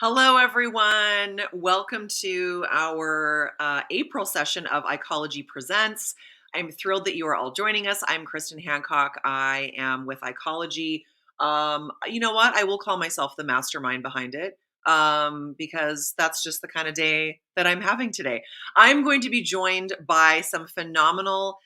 Hello, everyone. Welcome to our April session of Ecology Presents. I'm thrilled that you are all joining us. I'm Kristen Hancock. I am with Ecology. You know what? I will call myself the mastermind behind it because that's just the kind of day that I'm having today. I'm going to be joined by some phenomenal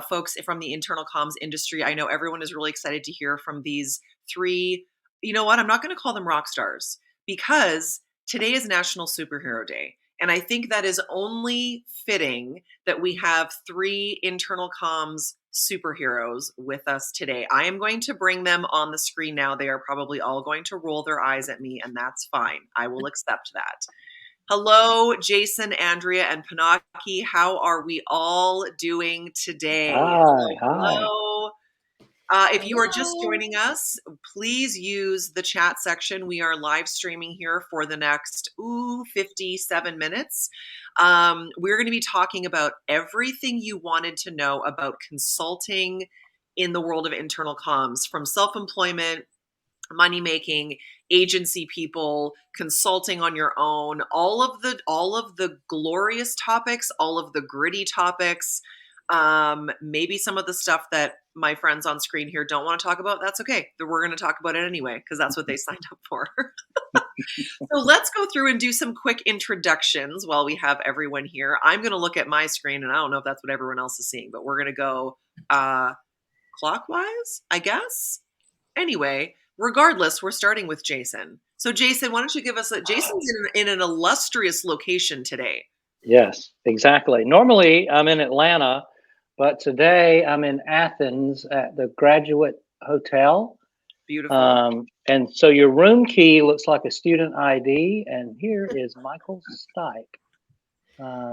folks from the internal comms industry. I know everyone is really excited to hear from these three. You know what? I'm not going to call them rock stars because today is National Superhero Day. And I think that is only fitting that we have three internal comms superheroes with us today. I am going to bring them on the screen now. They are probably all going to roll their eyes at me, and that's fine. I will accept that. Hello, Jason, Andrea, and Pinocchi. How are we all doing today? Hi. Hello. If you are just joining us, please use the chat section. We are live streaming here for the next 57 minutes. We're going to be talking about everything you wanted to know about consulting in the world of internal comms, from self-employment, money making, agency people, consulting on your own, all of the glorious topics, all of the gritty topics, maybe some of the stuff that my friends on screen here don't want to talk about. That's okay. We're going to talk about it anyway because that's what they signed up for. So let's go through and do some quick introductions while we have everyone here. I'm going to look at my screen, and I don't know if that's what everyone else is seeing, but we're going to go clockwise, I guess. Anyway, regardless, we're starting with Jason. So Jason, why don't you give us Jason's in an illustrious location today. Yes, exactly. Normally I'm in Atlanta, but today I'm in Athens at the Graduate Hotel. Beautiful. And so your room key looks like a student ID. And here is Michael Stike,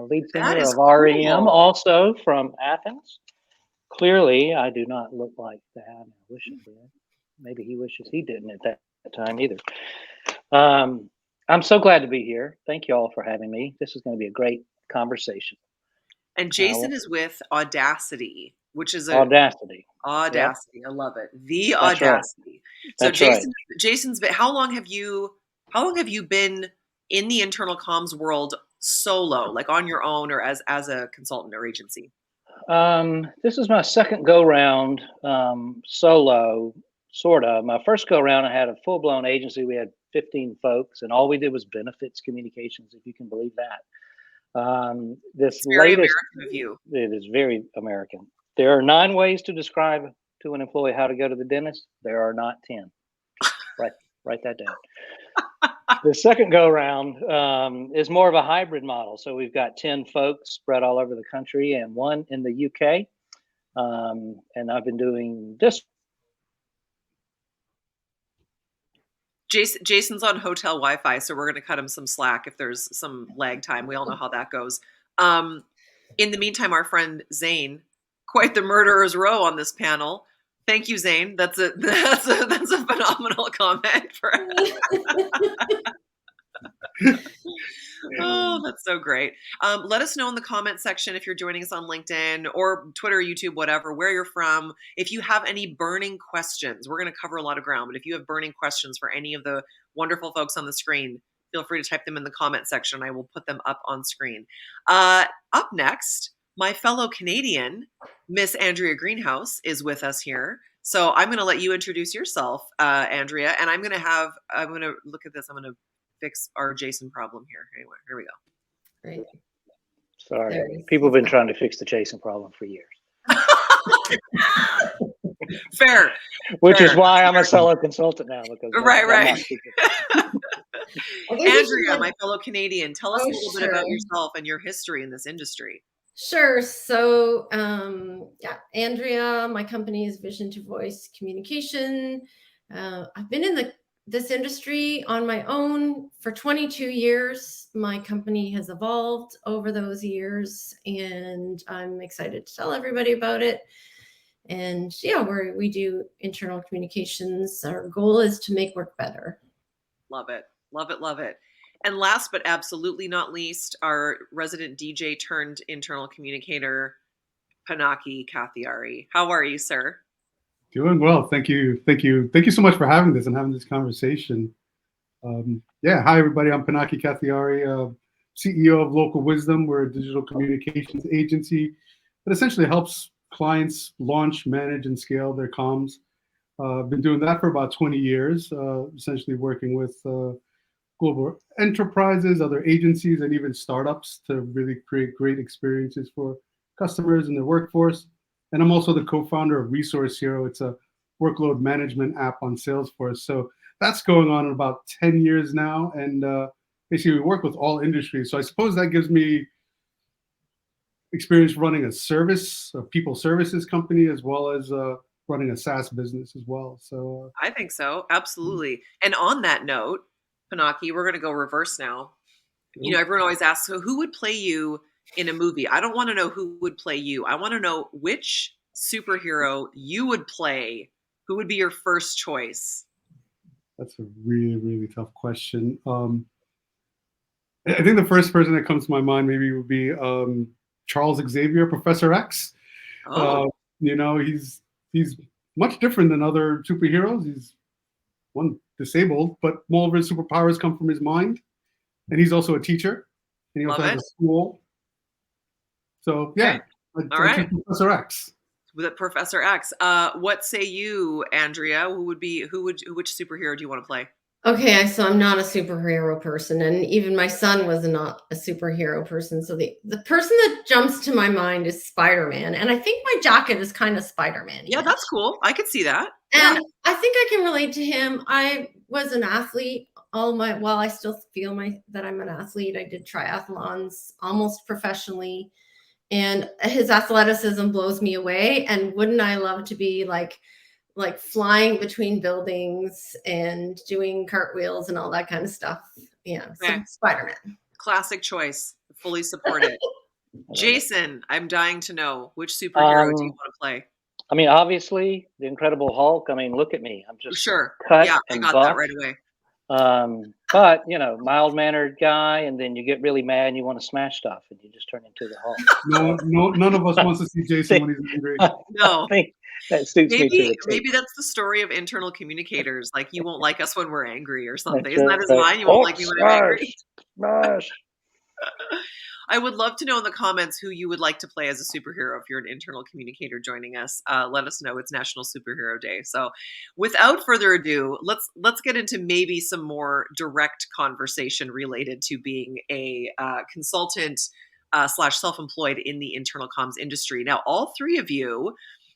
lead singer of REM, also from Athens. Clearly, I do not look like that. I wish I did. Maybe he wishes he didn't at that time either. I'm so glad to be here. Thank you all for having me. This is going to be a great conversation. And Jason is with Audacity, which is Audacity. Audacity. Yep. I love it. The That's Audacity. Right. So That's Jason's been, how long have you been in the internal comms world solo, like on your own or as a consultant or agency? This is my second go round solo, sort of. My first go round, I had a full blown agency. We had 15 folks, and all we did was benefits communications, if you can believe that. This very latest, American of you. It is very American. There are 9 ways to describe to an employee how to go to the dentist. There are not 10. Write that down. The second go round is more of a hybrid model. So we've got 10 folks spread all over the country and 1 in the UK. And I've been doing this. Jason's on hotel Wi-Fi, so we're going to cut him some slack if there's some lag time. We all know how that goes. In the meantime, our friend Zane, quite the murderer's row on this panel. Thank you, Zane. That's a phenomenal comment for Oh, that's so great. Let us know in the comment section if you're joining us on LinkedIn or Twitter, YouTube, whatever, where you're from. If you have any burning questions, we're going to cover a lot of ground, but if you have burning questions for any of the wonderful folks on the screen, feel free to type them in the comment section. I will put them up on screen. Up next, my fellow Canadian, Miss Andrea Greenhouse, is with us here. So I'm going to let you introduce yourself, Andrea, and I'm going to look at this. I'm going to fix our Jason problem here. Anyway, here we go. Great. Sorry. People have been trying to fix the Jason problem for years. Fair. Which is why I'm a solo consultant now. Because right. Andrea, my fellow Canadian, tell us a little bit about yourself and your history in this industry. Sure. So, Andrea, my company is Vision to Voice Communication. I've been in this industry on my own for 22 years. My company has evolved over those years, and I'm excited to tell everybody about it. And we do internal communications. Our goal is to make work better. Love it. Love it. Love it. And last but absolutely not least, our resident DJ turned internal communicator, Pinocchi Kathiari. How are you, sir? Doing well. Thank you. Thank you so much for having this and having this conversation. Yeah, hi everybody. I'm Pinaki Kathiari, CEO of Local Wisdom. We're a digital communications agency that essentially helps clients launch, manage, and scale their comms. I've been doing that for about 20 years, essentially working with global enterprises, other agencies, and even startups to really create great experiences for customers and their workforce. And I'm also the co-founder of Resource Hero. It's a workload management app on Salesforce. So that's going on in about 10 years now. And basically, we work with all industries. So I suppose that gives me experience running a service, a people services company, as well as running a SaaS business as well. So, I think so. Absolutely. And on that note, Panaki, we're going to go reverse now. Everyone always asks, so who would play you in a movie? I don't want to know who would play you. I want to know which superhero you would play. Who would be your first choice? that's a really, really tough question. I think the first person that comes to my mind maybe would be Charles Xavier, Professor X. Uh, Oh, he's much different than other superheroes. He's one disabled, but more of his superpowers come from his mind, and he's also a teacher, and he also love has it. a school. So Okay. yeah, All I choose right. Professor X. With Professor X. What say you, Andrea? Which superhero do you want to play? Okay, so I'm not a superhero person, and even my son was not a superhero person. So the person that jumps to my mind is Spider-Man, and I think my jacket is kind of Yeah, Spider-Man-ish. that's cool. I could see that. Yeah. And I think I can relate to him. I was an athlete while I still feel that I'm an athlete. I did triathlons almost professionally, and his athleticism blows me away. And wouldn't I love to be like flying between buildings and doing cartwheels and all that kind of stuff? Yeah, Okay. so Spider-Man. Classic choice. Fully support it. Jason, I'm dying to know which superhero do you Um, want to play? I mean, obviously, the Incredible Hulk. I mean, look at me. I'm just Sure. cut Yeah, I and got that buff. right away. But mild mannered guy, and then you get really mad and you want to smash stuff, and you just turn into the Hulk. No, no, none of us wants to see Jason when he's angry. I No. think that suits me to Maybe the T. maybe that's the story of internal communicators. Like you won't like us when we're angry or something. That's Isn't that his right. line? You won't Hulk like me when I'm smash, angry? smash. I would love to know in the comments who you would like to play as a superhero if you're an internal communicator joining us. Let us know. It's National Superhero Day. So, without further ado, let's get into maybe some more direct conversation related to being a consultant slash self-employed in the internal comms industry. Now, all three of you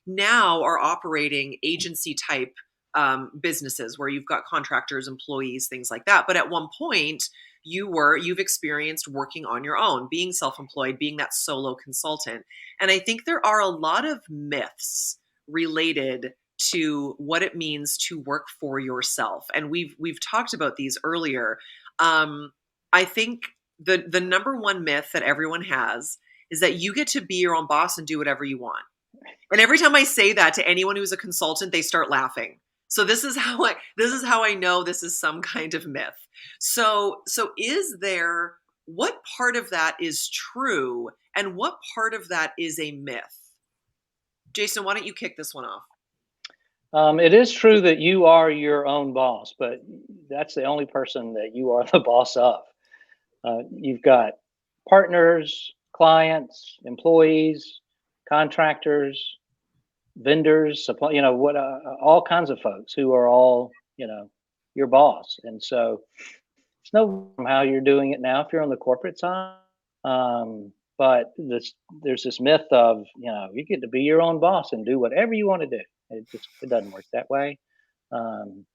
now are operating agency type businesses where you've got contractors, employees, things like that. But at one point, you've experienced working on your own, being self-employed, being that solo consultant. And I think there are a lot of myths related to what it means to work for yourself. And we've talked about these earlier. I think the number one myth that everyone has is that you get to be your own boss and do whatever you want. And every time I say that to anyone who's a consultant, they start laughing. So this is how I know this is some kind of myth. So is there, what part of that is true and what part of that is a myth? Jason, why don't you kick this one off? It is true that you are your own boss, but that's the only person that you are the boss of. You've got partners, clients, employees, contractors, vendors, supply, all kinds of folks who are all, your boss. And so it's no from how you're doing it now if you're on the corporate side. But there's this myth of, you get to be your own boss and do whatever you want to do. It doesn't work that way.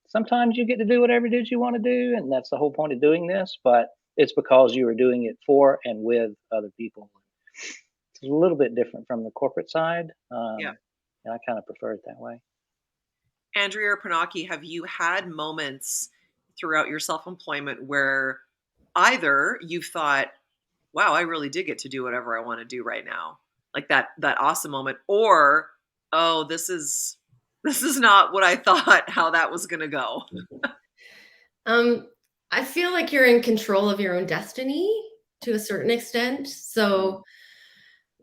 Sometimes you get to do whatever it is you want to do, and that's the whole point of doing this. But it's because you are doing it for and with other people. It's a little bit different from the corporate side, Yeah. and I kind of prefer it that way. Andrea or Panaki, have you had moments throughout your self-employment where either you've thought, wow, I really did get to do whatever I want to do right now. Like that awesome moment. Or, oh, this is not what I thought how that was gonna go. I feel like you're in control of your own destiny to a certain extent. So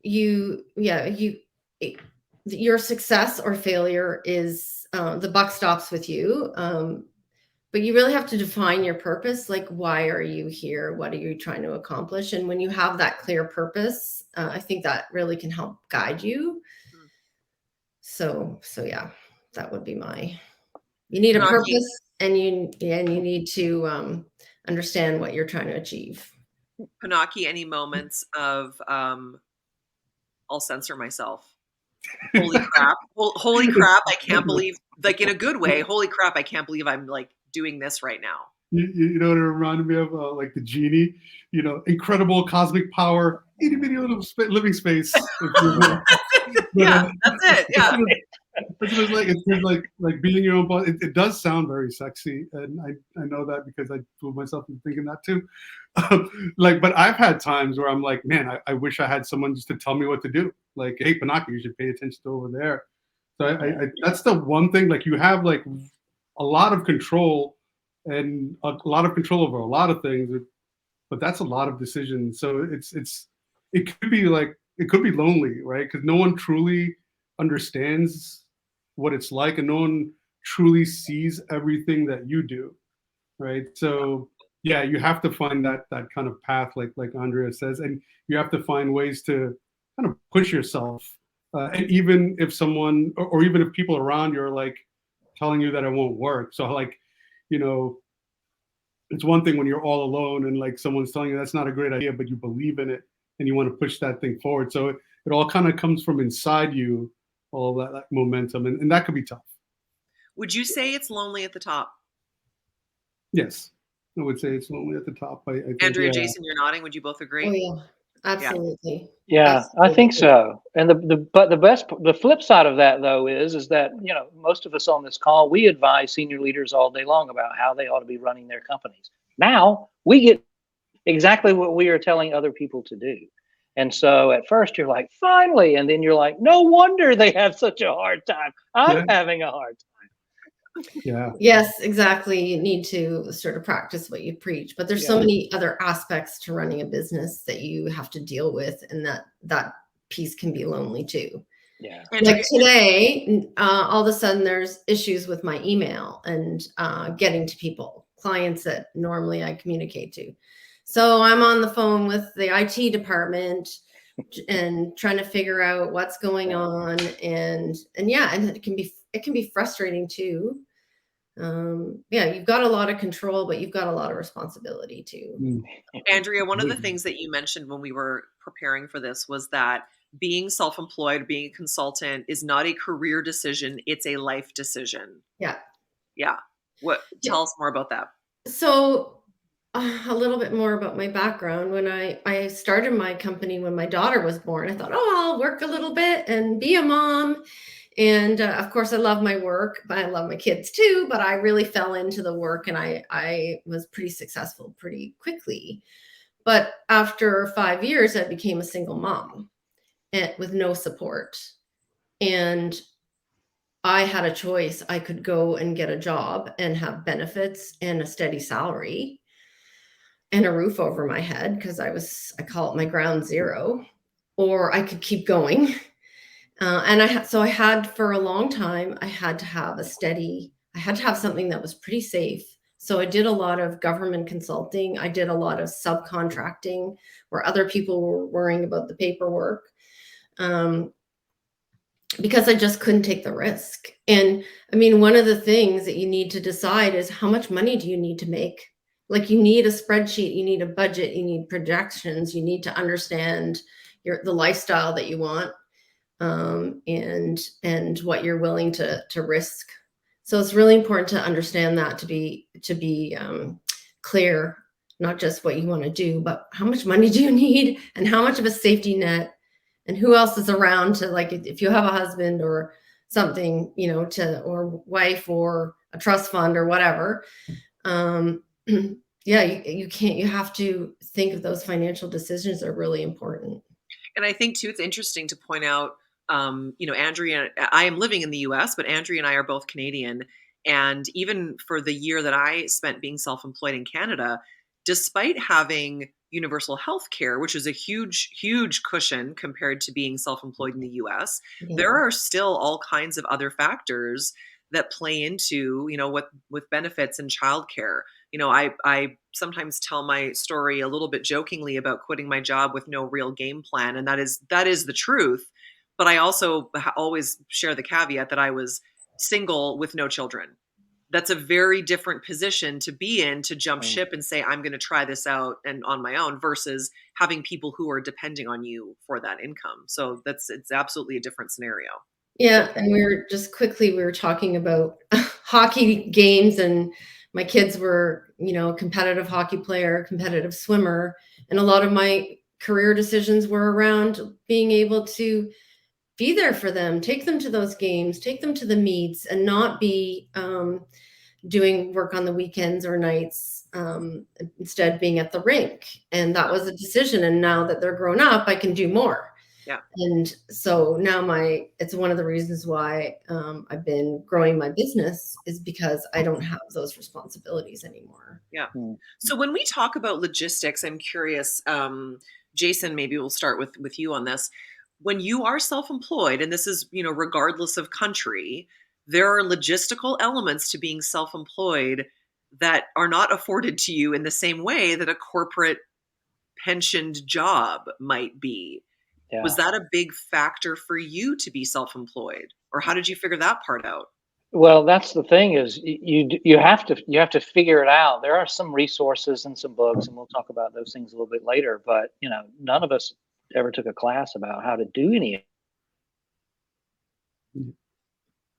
your success or failure is the buck stops with you. but you really have to define your purpose. Like, why are you here? What are you trying to accomplish? And when you have that clear purpose, I think that really can help guide you. Mm. So yeah, that would be my. You need a Pinocchio, purpose, and you need to understand what you're trying to achieve. Pinocchio, any moments of I'll censor myself. Holy crap! Holy crap! I can't believe, like in a good way. Holy crap! I can't believe I'm like doing this right now. You know what it reminded me of? Like the genie, incredible cosmic power, itty bitty little living space. But Yeah, that's it. Yeah. it's like being your own boss. It does sound very sexy, and I know that because I fooled myself into thinking that too. But I've had times where I'm like, man, I wish I had someone just to tell me what to do. Like, hey, Panaki, you should pay attention to over there. So that's the one thing. Like, you have like a lot of control and a lot of control over a lot of things, but that's a lot of decisions. So it could be lonely, right? Because no one truly understands what it's like, and no one truly sees everything that you do, right? So yeah, you have to find that kind of path, like Andrea says, and you have to find ways to kind of push yourself. And even if someone, or even if people around you are like telling you that it won't work, so like, you know, it's one thing when you're all alone and like someone's telling you that's not a great idea, but you believe in it and you want to push that thing forward. So it all kind of comes from inside you, all that momentum, and that could be tough. Would you say it's lonely at the top? Yes, I would say it's lonely at the top. I think, Andrea, yeah. Jason, you're nodding. Would you both Oh agree? yeah, absolutely. Yeah, I think Absolutely. so. And the flip side of that though is that, most of us on this call, we advise senior leaders all day long about how they ought to be running their companies. Now we get exactly what we are telling other people to do. And so at first you're like, finally, and then you're like, no wonder they have such a hard time. I'm Yeah. having a hard time. Yeah. Yes, exactly. You need to sort of practice what you preach, but there's so Yeah. many other aspects to running a business that you have to deal with, and that piece can be lonely too. Yeah. Like today, all of a sudden there's issues with my email and getting to people, clients that normally I communicate to. So I'm on the phone with the IT department and trying to figure out what's going on, and yeah, and it can be frustrating too. Yeah, you've got a lot of control, but you've got a lot of responsibility too. Mm. Andrea, one of the things that you mentioned when we were preparing for this was that being self-employed, being a consultant is not a career decision, it's a life decision. Yeah. Yeah. Tell us more about that. So a little bit more about my background. When I started my company when my daughter was born, I thought, oh, I'll work a little bit and be a mom. And of course, I love my work, but I love my kids too. But I really fell into the work, and I was pretty successful pretty quickly. But after 5 years, I became a single mom with no support. And I had a choice. I could go and get a job and have benefits and a steady salary and a roof over my head, because I call it my ground zero, or I could keep going. And I had for a long time, I had to have something that was pretty safe. So I did a lot of government consulting. I did a lot of subcontracting where other people were worrying about the paperwork. Because I just couldn't take the risk. And I mean, one of the things that you need to decide is how much money do you need to make? Like, you need a spreadsheet, you need a budget, you need projections, you need to understand the lifestyle that you want, and what you're willing to risk. So it's really important to understand that, to be clear, not just what you want to do, but how much money do you need and how much of a safety net, and who else is around to, like, if you have a husband or something, or wife or a trust fund or whatever. Yeah, you have to think of those financial decisions are really important. And I think too, it's interesting to point out, Andrea, I am living in the US, but Andrea and I are both Canadian. And even for the year that I spent being self-employed in Canada, despite having universal health care, which is a huge, huge cushion compared to being self-employed in the US, Yeah. there are still all kinds of other factors that play into, with benefits and childcare. I sometimes tell my story a little bit jokingly about quitting my job with no real game plan, and that is the truth. But I also always share the caveat that I was single with no children. That's a very different position to be in, to jump Mm. ship and say, I'm going to try this out and on my own, versus having people who are depending on you for that income. So it's absolutely a different scenario. Yeah, and we were talking about hockey games, and my kids were, a competitive hockey player, competitive swimmer, and a lot of my career decisions were around being able to be there for them, take them to those games, take them to the meets, and not be doing work on the weekends or nights, instead being at the rink. And that was a decision. And now that they're grown up, I can do more. Yeah. And so now it's one of the reasons why I've been growing my business, is because I don't have those responsibilities anymore. Yeah. Mm. So when we talk about logistics, I'm curious, Jason, maybe we'll start with you on this. When you are self-employed, and this is, regardless of country, there are logistical elements to being self-employed that are not afforded to you in the same way that a corporate pensioned job might be. Yeah. Was that a big factor for you to be self-employed, or how did you figure that part out? Well, that's the thing is you have to figure it out. There are some resources and some books, and we'll talk about those things a little bit later. But none of us ever took a class about how to do any.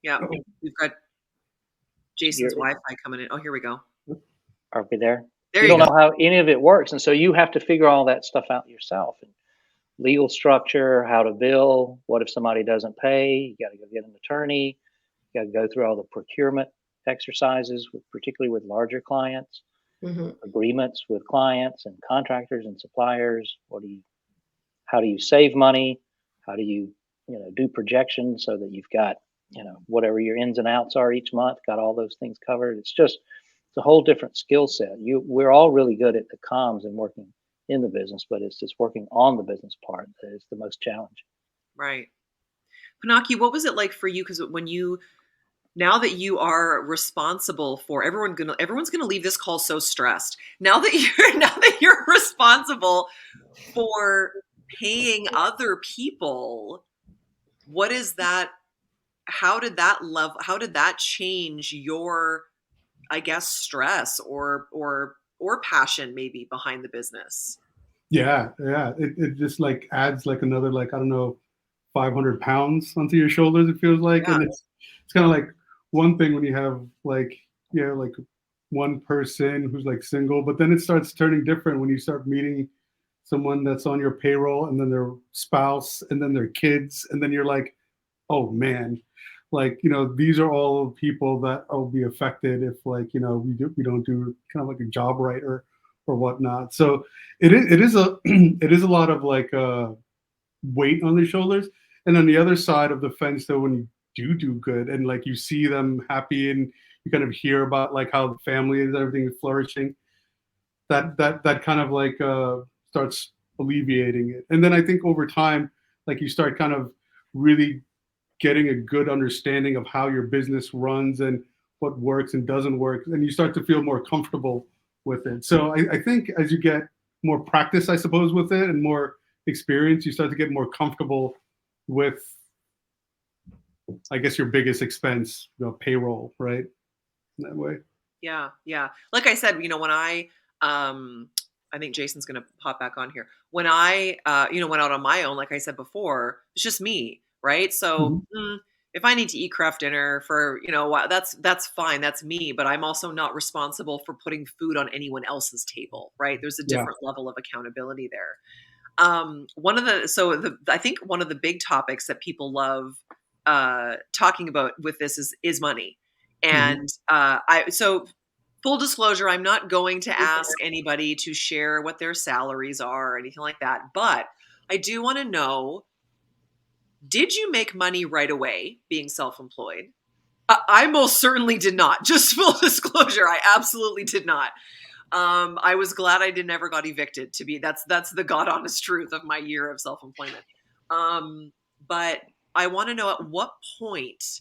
Yeah, we've got Jason's You're, Wi-Fi coming in. Oh, here we go. are we there? There You you don't go. know how any of it works, and so you have to figure all that stuff out yourself. And legal structure, how to bill. What if somebody doesn't pay? You got to go get an attorney. You got to go through all the procurement exercises, particularly with larger clients, Mm-hmm. agreements with clients and contractors and suppliers. How do you save money? How do you do projections so that you've got whatever your ins and outs are each month, got all those things covered. It's a whole different skill set. We're all really good at the comms and working in the business, but it's just working on the business part that is the most challenging. Right. Panaki, what was it like for you? Because now that you are responsible for everyone's gonna leave this call so stressed. Now that you're responsible for paying other people, what is that? How did that change your, I guess, stress or passion maybe behind the business? Yeah, yeah. It just like adds like another, like, I don't know, 500 pounds onto your shoulders, it feels like. Yeah. And it's kind of like one thing when you have like, like one person who's like single, but then it starts turning different when you start meeting someone that's on your payroll, and then their spouse, and then their kids, and then you're like, oh man, like, these are all people that will be affected if, like, we don't do kind of like a job right, or whatnot. So it is a it is a lot of like weight on their shoulders. And on the other side of the fence, though, when you do good and like you see them happy, and you kind of hear about like how the family is, everything is flourishing, that kind of like starts alleviating it. And then I think over time, like, you start kind of really getting a good understanding of how your business runs and what works and doesn't work, and you start to feel more comfortable with it. So I think as you get more practice, I suppose, with it, and more experience, you start to get more comfortable with, I guess, your biggest expense, payroll, right? In that way. Yeah, yeah. Like I said, I think Jason's gonna pop back on here. When I went out on my own, like I said before, it's just me, right? So Mhm. if I need to eat craft dinner for, that's fine, that's me. But I'm also not responsible for putting food on anyone else's table, right? There's a Yeah. different level of accountability there. I think one of the big topics that people love talking about with this is money. Mhm. And full disclosure, I'm not going to ask anybody to share what their salaries are or anything like that, but I do want to know, did you make money right away being self-employed? I most certainly did not. Just full disclosure, I absolutely did not. I was glad I never got evicted. That's the god honest truth of my year of self-employment. But I want to know, at what point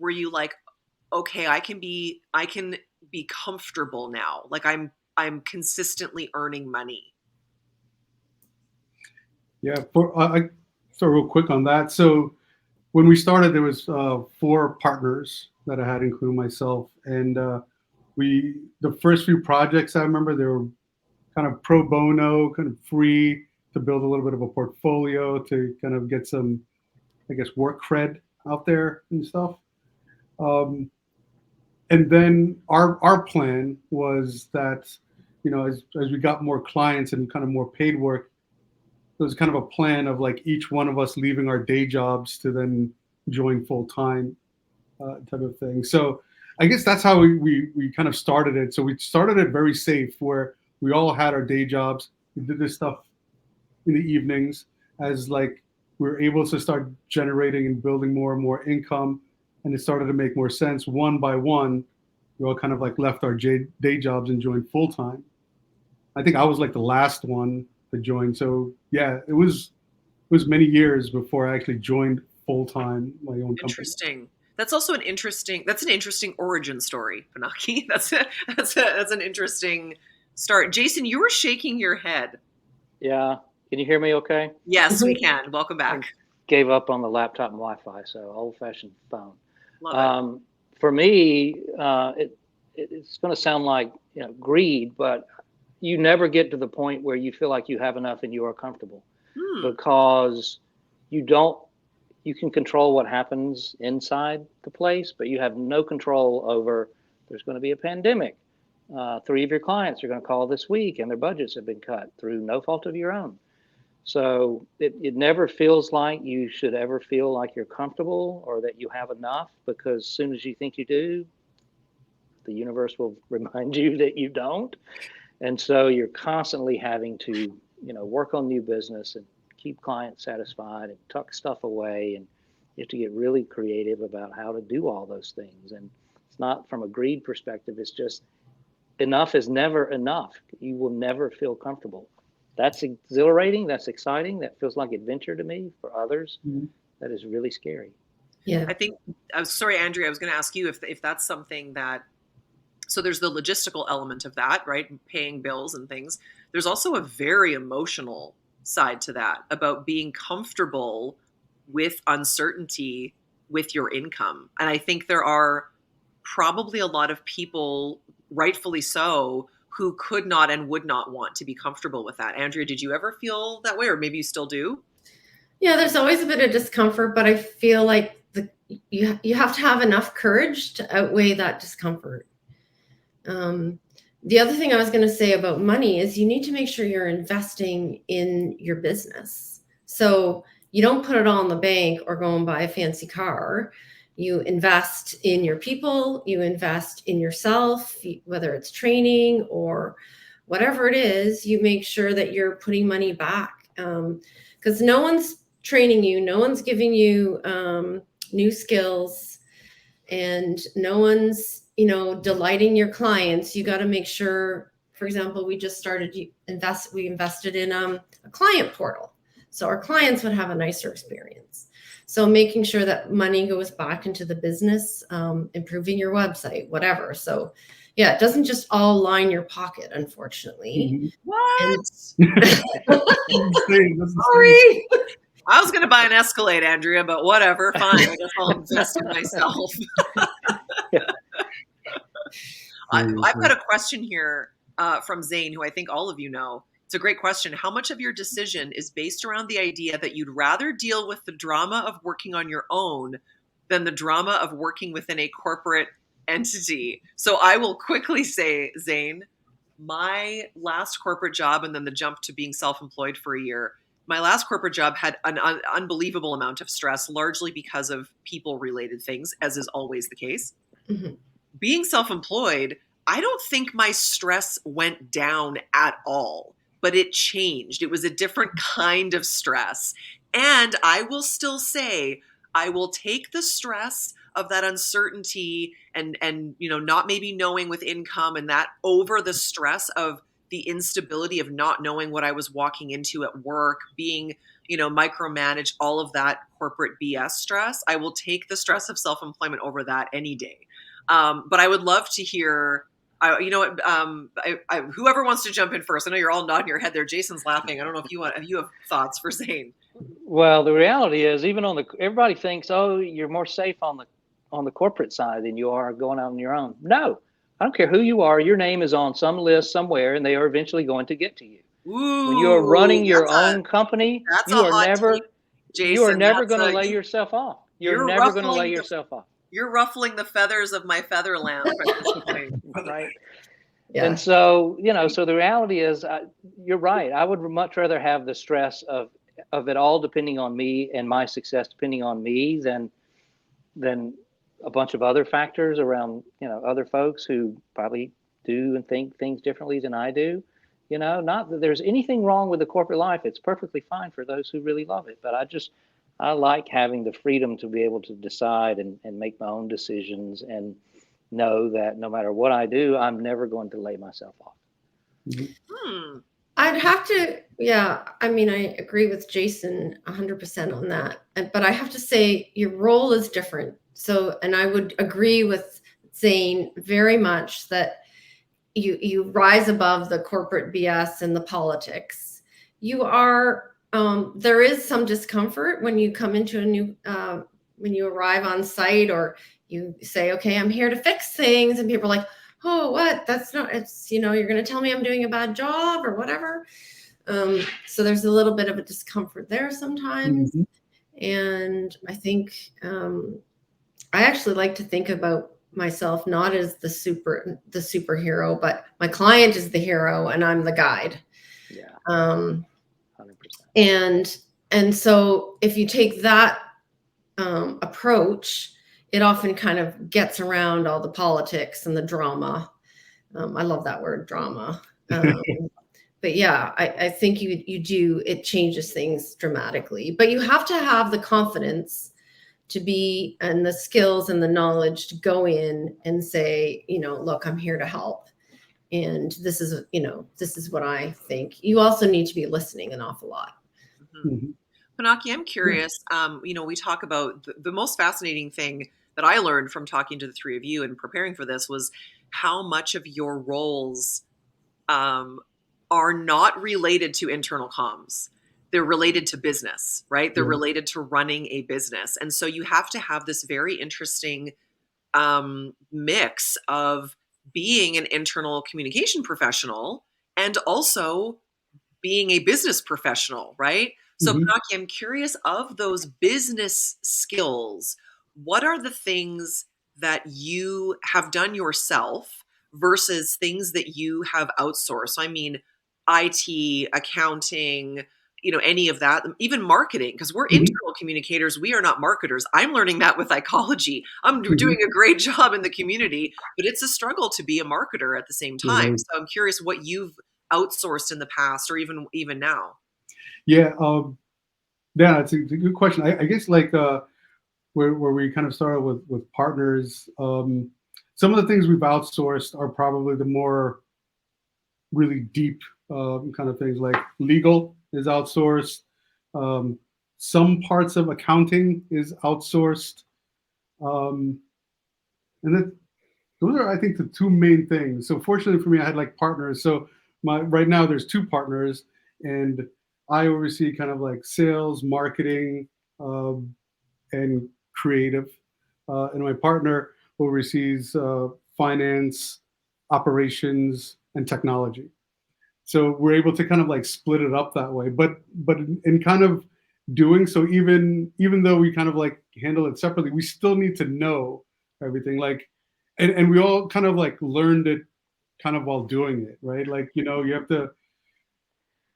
were you like, okay, I can be comfortable now. Like I'm consistently earning money. Yeah, so real quick on that. So when we started, there was 4 partners that I had, including myself, and the first few projects I remember they were kind of pro bono, kind of free to build a little bit of a portfolio to kind of get some, I guess, work cred out there and stuff. Um, and then our plan was that, as we got more clients and kind of more paid work, there was kind of a plan of like each one of us leaving our day jobs to then join full time, type of thing. So I guess that's how we kind of started it. So we started it very safe, where we all had our day jobs. We did this stuff in the evenings as like we were able to start generating and building more and more income, and it started to make more sense. One by one, we all kind of like left our day jobs and joined full time. I think I was like the last one to join. So yeah, it was many years before I actually joined full time my own company. Interesting. That's an interesting origin story, Panaki. That's an interesting start. Jason, you were shaking your head. Yeah. Can you hear me okay? Yes, we can. Welcome back. Gave up on the laptop and Wi-Fi, so old-fashioned phone. Love it. For me, it's going to sound like greed, but you never get to the point where you feel like you have enough and you are comfortable, because you can control what happens inside the place, but you have no control over, there's going to be a pandemic. 3 of your clients are going to call this week and their budgets have been cut through no fault of your own. So it never feels like you should ever feel like you're comfortable or that you have enough, because as soon as you think you do, the universe will remind you that you don't. And so you're constantly having to, work on new business and keep clients satisfied and tuck stuff away. And you have to get really creative about how to do all those things. And it's not from a greed perspective. It's just enough is never enough. You will never feel comfortable. That's exhilarating. That's exciting. That feels like adventure to me. For others, that is really scary. Yeah. I think, I'm sorry, Andrea, I was going to ask you if that's something that, so there's the logistical element of that, right? Paying bills and things. There's also a very emotional side to that, about being comfortable with uncertainty with your income. And I think there are probably a lot of people, rightfully so, who could not and would not want to be comfortable with that. Andrea, did you ever feel that way, or maybe you still do? Yeah, there's always a bit of discomfort, but I feel like you have to have enough courage to outweigh that discomfort. The other thing I was going to say about money is you need to make sure you're investing in your business. So you don't put it all in the bank or go and buy a fancy car. You invest in your people, you invest in yourself, whether it's training or whatever it is, you make sure that you're putting money back. Because no one's training you, no one's giving you new skills, and no one's delighting your clients. You got to make sure, for example, we just started we invested in a client portal, so our clients would have a nicer experience. So making sure that money goes back into the business, improving your website, whatever. So yeah, it doesn't just all line your pocket, unfortunately. What? Sorry. I was going to buy an Escalade, Andrea, but whatever. Fine. I guess I'll invest in myself. I've got a question here from Zane, who I think all of you know. It's a great question. How much of your decision is based around the idea that you'd rather deal with the drama of working on your own than the drama of working within a corporate entity? So I will quickly say, Zane, my last corporate job and then the jump to being self-employed for a year, my last corporate job had an unbelievable amount of stress, largely because of people-related things, as is always the case. Mm-hmm. Being self-employed, I don't think my stress went down at all, but it changed. It was a different kind of stress. And I will still say, I will take the stress of that uncertainty and not maybe knowing with income and that over the stress of the instability of not knowing what I was walking into at work, being micromanage all of that corporate BS stress. I will take the stress of self-employment over that any day. But I would love to hear, you know what, whoever wants to jump in first. I know you're all nodding your head there. Jason's laughing. I don't know if you have thoughts for Zane. Well, the reality is, even everybody thinks, oh, you're more safe on the corporate side than you are going out on your own. No, I don't care who you are. Your name is on some list somewhere, and they are eventually going to get to you. When you are running Ooh, your own company, that's a you are hot never, take, you are Jason. never going to lay yourself off. You're never going to lay yourself off. You're ruffling the feathers of my featherland at this point. Right. Yeah. And so, so the reality is, you're right. I would much rather have the stress of it all depending on me and my success depending on me than a bunch of other factors around, other folks who probably do and think things differently than I do. Not that there's anything wrong with the corporate life. It's perfectly fine for those who really love it. But I like having the freedom to be able to decide and make my own decisions and know that no matter what I do, I'm never going to lay myself off. Mm-hmm. I'd have to, yeah. I mean, I agree with Jason 100% on that. But I have to say your role is different. So, and I would agree with Zane very much that you rise above the corporate BS and the politics. You are, there is some discomfort when you come into a new, when you arrive on site or you say, okay, I'm here to fix things. And people are like, oh, what? That's not, it's, you're going to tell me I'm doing a bad job or whatever. So there's a little bit of a discomfort there sometimes. Mm-hmm. And I think, I actually like to think about myself not as the superhero, but my client is the hero and I'm the guide. Yeah. 100%. And so if you take that approach, it often kind of gets around all the politics and the drama. I love that word, drama. But yeah, I think you do, it changes things dramatically, but you have to have the confidence to be, and the skills and the knowledge to go in and say, look, I'm here to help. And this is, this is what I think. You also need to be listening an awful lot. Mm-hmm. Pinocchio, I'm curious, we talk about the most fascinating thing that I learned from talking to the three of you and preparing for this was how much of your roles are not related to internal comms. They're related to business, right? They're related to running a business. And so you have to have this very interesting mix of being an internal communication professional and also being a business professional, right? So, Pinocchio, I'm curious, of those business skills, what are the things that you have done yourself versus things that you have outsourced? So, I mean, IT, accounting, any of that, even marketing, because we're internal communicators. We are not marketers. I'm learning that with Ecology. I'm doing a great job in the community, but it's a struggle to be a marketer at the same time. So I'm curious what you've outsourced in the past or even now. Yeah. Yeah, it's a good question. I guess like where we kind of started with partners, some of the things we've outsourced are probably the more really deep kind of things, like legal is outsourced. Some parts of accounting is outsourced. And then those are, I think, the two main things. So fortunately for me, I had like partners. So right now there's two partners, and I oversee kind of like sales, marketing, and creative. And my partner oversees finance, operations, and technology. So we're able to kind of like split it up that way. But in kind of doing so, even though we kind of like handle it separately, we still need to know everything. Like, and we all kind of like learned it kind of while doing it, right? Like, you have to,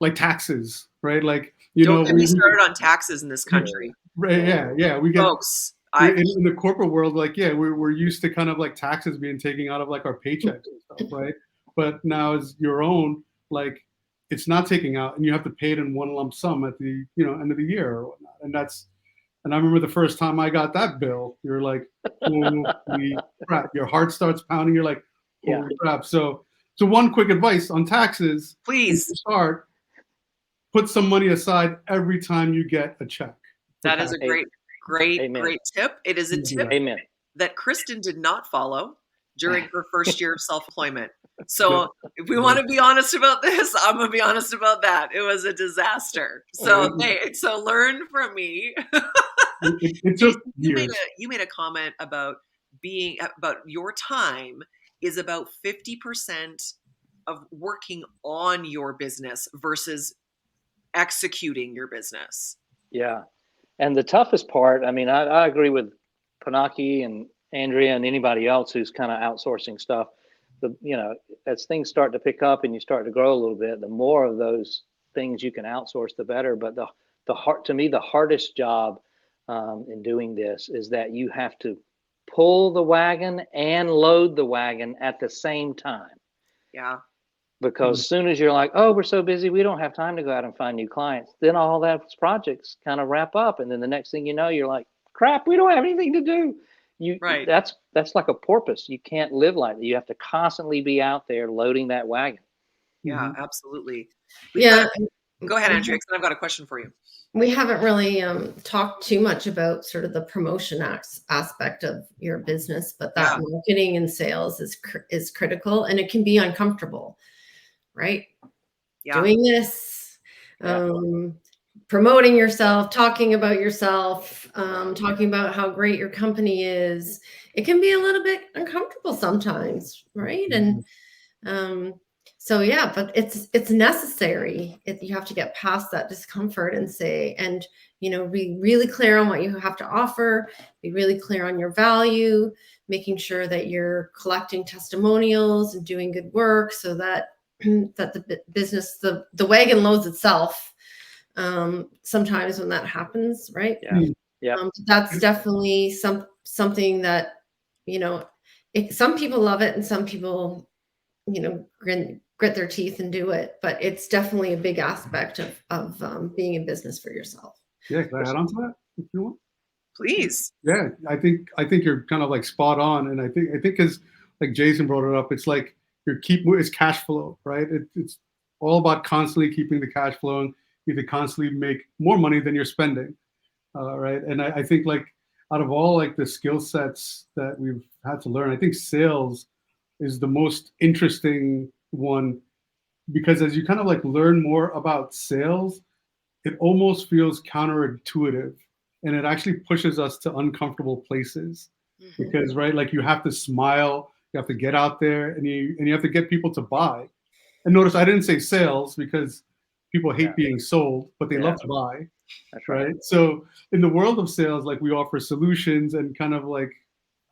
like, taxes, right? Like, don't get me started on taxes in this country. Right? Yeah. We get folks in the corporate world, like, yeah, we're used to kind of like taxes being taken out of like our paychecks and stuff, right? But now as your own, like, it's not taking out, and you have to pay it in one lump sum at the end of the year or whatnot. And I remember the first time I got that bill, you're like, holy crap! Your heart starts pounding. You're like, holy crap! So one quick advice on taxes, please. to start, put some money aside every time you get a check. That is a Amen. great tip. It is a tip Amen. that Kristen did not follow during her first year of self-employment. So if we want to be honest about this, I'm gonna be honest about that. It was a disaster. So so learn from me. It took years. You made a comment about your time is about 50% of working on your business versus executing your business. Yeah. And the toughest part, I mean, I agree with Panaki and Andrea and anybody else who's kind of outsourcing stuff. As things start to pick up and you start to grow a little bit, the more of those things you can outsource, the better. But the hardest job in doing this is that you have to pull the wagon and load the wagon at the same time. Yeah. Because as soon as you're like, oh, we're so busy, we don't have time to go out and find new clients, then all those projects kind of wrap up. And then the next thing you know, you're like, crap, we don't have anything to do. Right. That's like a porpoise. You can't live like that. You have to constantly be out there loading that wagon. Yeah, absolutely. Yeah. Go ahead, Andrea, because I've got a question for you. We haven't really talked too much about sort of the promotion aspect of your business, but that marketing and sales is critical, and it can be uncomfortable, right? Yeah. Doing this, promoting yourself, talking about yourself, talking about how great your company is. It can be a little bit uncomfortable sometimes, right? And so yeah, but it's necessary. You have to get past that discomfort and say, and be really clear on what you have to offer, be really clear on your value, making sure that you're collecting testimonials and doing good work so that the business, the wagon loads itself. Sometimes when that happens, right? That's definitely something that some people love it and some people grit their teeth and do it, but it's definitely a big aspect of being in business for yourself. Yeah, can I add on to that if you want? Please. Yeah, I think you're kind of like spot on, and I think because like Jason brought it up, it's like it's cash flow, right? It's all about constantly keeping the cash flowing. You have to constantly make more money than you're spending, right? And I think like out of all like the skill sets that we've had to learn, I think sales is the most interesting one, because as you kind of like learn more about sales, it almost feels counterintuitive, and it actually pushes us to uncomfortable places because, right, like you have to smile, you have to get out there, and you have to get people to buy. And notice I didn't say sales because people hate being sold, but they love to buy. That's right. So in the world of sales, like we offer solutions and kind of like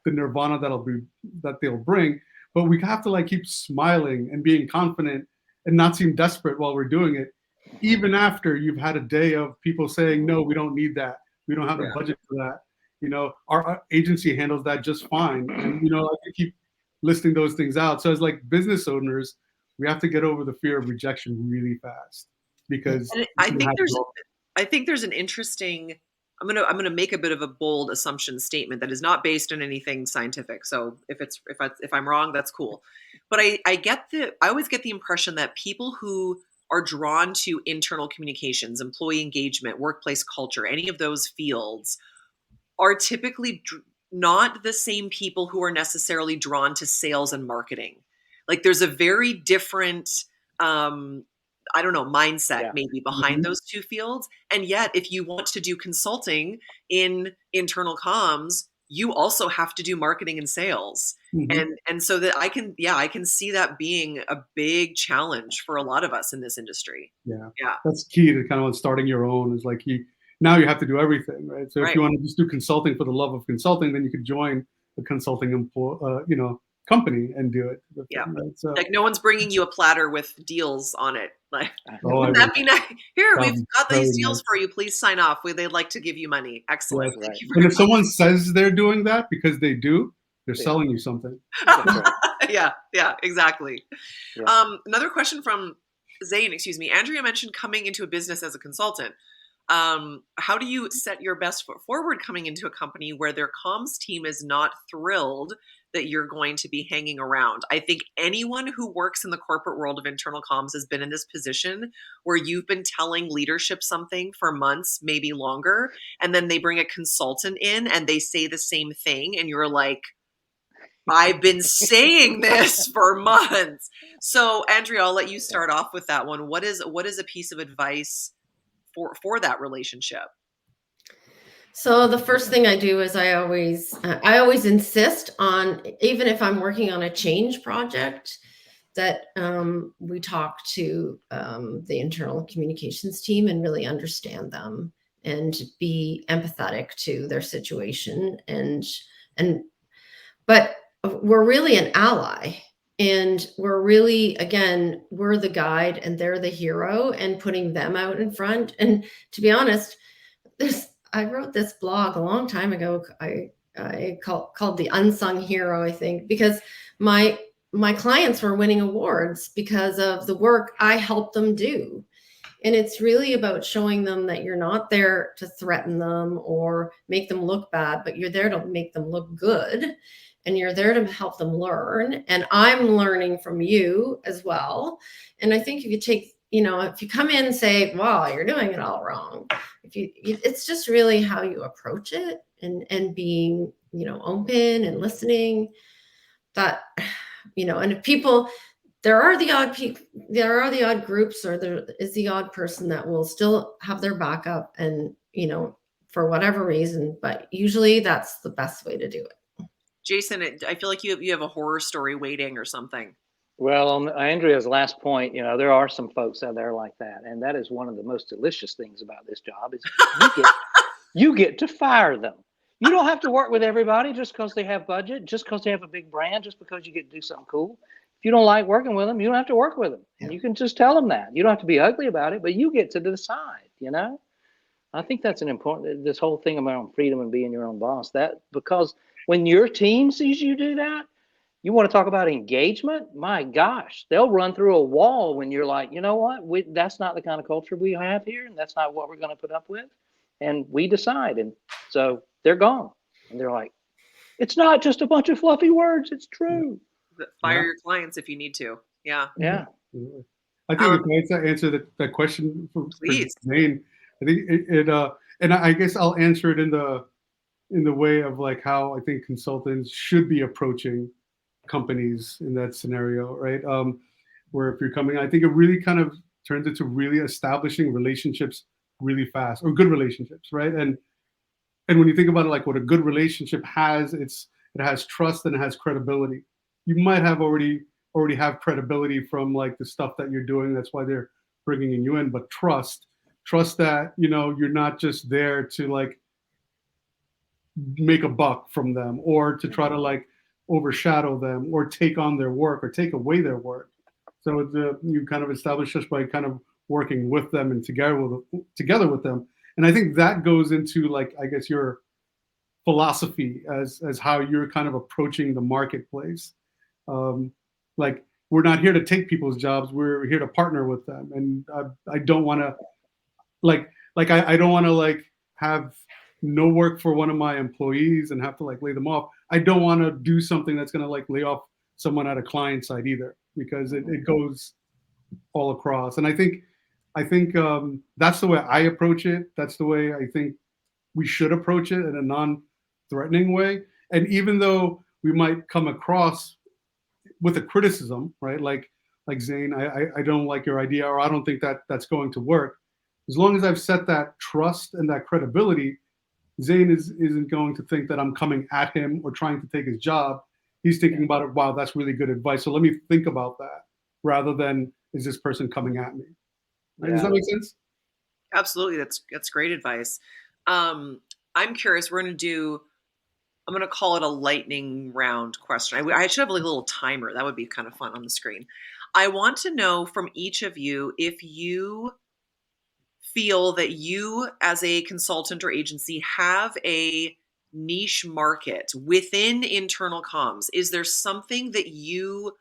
the nirvana that they'll bring, but we have to like keep smiling and being confident and not seem desperate while we're doing it, even after you've had a day of people saying, no, we don't need that. We don't have the budget for that. Our agency handles that just fine. And, I can keep listing those things out. So as like business owners, we have to get over the fear of rejection really fast, because I think there's an interesting, I'm gonna make a bit of a bold assumption statement that is not based on anything scientific. So if I'm wrong, that's cool. But I always get the impression that people who are drawn to internal communications, employee engagement, workplace culture, any of those fields are typically not the same people who are necessarily drawn to sales and marketing. Like there's a very different mindset maybe behind those two fields. And yet, if you want to do consulting in internal comms, you also have to do marketing and sales. And so that I can see that being a big challenge for a lot of us in this industry. Yeah. That's key to kind of starting your own, is like now you have to do everything, right? So if you want to just do consulting for the love of consulting, then you could join a consulting company and do it. Yeah. Right? So, like no one's bringing you a platter with deals on it. Like, wouldn't that be nice? Here, we've got these deals for you. Please sign off. They'd like to give you money. Excellent. Yes. And if someone says they're doing that because they do, they're selling you something. Yeah, exactly. Yeah. Another question from Zane, Andrea mentioned coming into a business as a consultant. How do you set your best foot forward coming into a company where their comms team is not thrilled that you're going to be hanging around? I think anyone who works in the corporate world of internal comms has been in this position where you've been telling leadership something for months, maybe longer, and then they bring a consultant in and they say the same thing, and you're like, I've been saying this for months. So, Andrea, I'll let you start off with that one. What is a piece of advice for that relationship? So the first thing I do is I always insist on, even if I'm working on a change project, that we talk to the internal communications team and really understand them and be empathetic to their situation. And but we're really an ally. And we're really, again, we're the guide and they're the hero, and putting them out in front. And to be honest, I wrote this blog a long time ago. I called the unsung hero, I think, because my clients were winning awards because of the work I helped them do. And it's really about showing them that you're not there to threaten them or make them look bad, but you're there to make them look good. And you're there to help them learn. And I'm learning from you as well. And I think if you take, if you come in and say, wow, you're doing it all wrong, it's just really how you approach it, and being, open and listening, that, and if people, there are the odd groups, or there is the odd person that will still have their backup, and, for whatever reason, but usually that's the best way to do it. Jason, I feel like you have a horror story waiting or something. Well, on Andrea's last point, there are some folks out there like that, and that is one of the most delicious things about this job is you get to fire them. You don't have to work with everybody just because they have budget, just because they have a big brand, just because you get to do something cool. If you don't like working with them, you don't have to work with them. And you can just tell them that. You don't have to be ugly about it, but you get to decide, I think that's this whole thing about freedom and being your own boss, because when your team sees you do that, you want to talk about engagement? My gosh, they'll run through a wall when you're like, you know what? That's not the kind of culture we have here, and that's not what we're going to put up with. And we decide. And so they're gone. And they're like, it's not just a bunch of fluffy words. It's true. Fire your clients if you need to. Yeah. Yeah. I think if I answer that question for Zane, I think and I guess I'll answer it in the way of like how I think consultants should be approaching companies in that scenario, right? Where if you're coming, I think it really kind of turns into really establishing relationships really fast, or good relationships, right? And when you think about it, like what a good relationship has, it has trust and it has credibility. You might have already have credibility from like the stuff that you're doing. That's why they're bringing you in. But trust that you're not just there to like make a buck from them, or to try to like overshadow them, or take on their work, or take away their work. So you kind of establish just by kind of working with them and together with them. And I think that goes into like, I guess, your philosophy as how you're kind of approaching the marketplace. Like, we're not here to take people's jobs. We're here to partner with them. And I don't want to I don't want to like have no work for one of my employees and have to like lay them off. I don't want to do something that's going to like lay off someone at a client side either, because it goes all across. And I think that's the way I approach it. That's the way I think we should approach it, in a non-threatening way. And even though we might come across with a criticism, right? Like Zane, I don't like your idea, or I don't think that's going to work. As long as I've set that trust and that credibility, Zane isn't going to think that I'm coming at him or trying to take his job. He's thinking about it. Wow, that's really good advice. So let me think about that, rather than, is this person coming at me? Right? Yeah. Does that make sense? Absolutely. That's great advice. I'm curious. I'm going to call it a lightning round question. I should have a little timer. That would be kind of fun on the screen. I want to know from each of you if you feel that you as a consultant or agency have a niche market within internal comms. Is there something that you